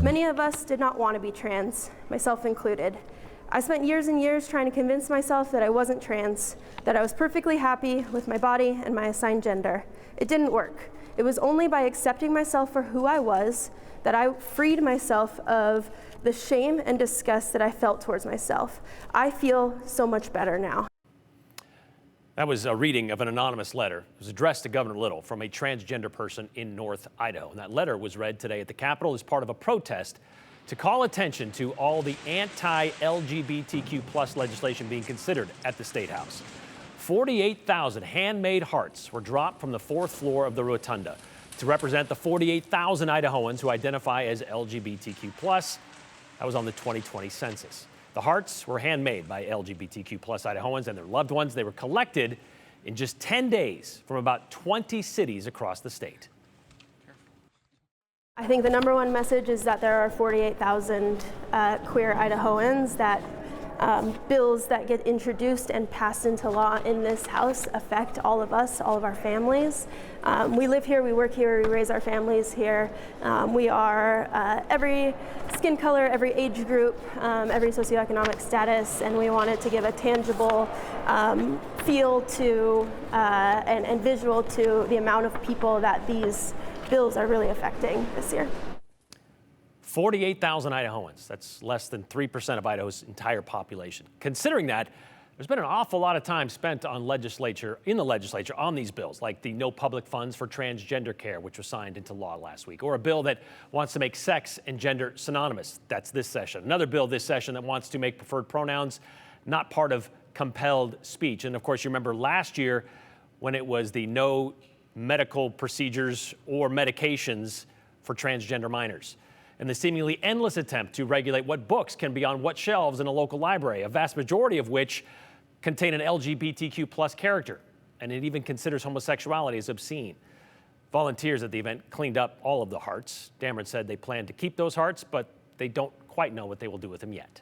Many of us did not want to be trans, myself included. I spent years and years trying to convince myself that I wasn't trans, that I was perfectly happy with my body and my assigned gender. It didn't work. It was only by accepting myself for who I was that I freed myself of the shame and disgust that I felt towards myself. I feel so much better now. That was a reading of an anonymous letter. It was addressed to Governor Little from a transgender person in North Idaho. And that letter was read today at the Capitol as part of a protest to call attention to all the anti-LGBTQ+ legislation being considered at the State House. 48,000 handmade hearts were dropped from the fourth floor of the rotunda to represent the 48,000 Idahoans who identify as LGBTQ+. That was on the 2020 census. The hearts were handmade by LGBTQ+ Idahoans and their loved ones. They were collected in just 10 days from about 20 cities across the state. I think the number one message is that there are 48,000 queer Idahoans, that bills that get introduced and passed into law in this House affect all of us, all of our families. We live here, we work here, we raise our families here. We are every skin color, every age group, every socioeconomic status, and we wanted to give a tangible feel to and visual to the amount of people that these bills are really affecting this year. 48,000 Idahoans. That's less than 3% of Idaho's entire population. Considering that, there's been an awful lot of time spent on in the legislature on these bills, like the no public funds for transgender care, which was signed into law last week, or a bill that wants to make sex and gender synonymous. That's this session. Another bill this session that wants to make preferred pronouns not part of compelled speech. And of course, you remember last year when it was the no medical procedures or medications for transgender minors, and the seemingly endless attempt to regulate what books can be on what shelves in a local library, a vast majority of which contain an LGBTQ+ character, and it even considers homosexuality as obscene. Volunteers at the event cleaned up all of the hearts. Dameron said they plan to keep those hearts, but they don't quite know what they will do with them yet.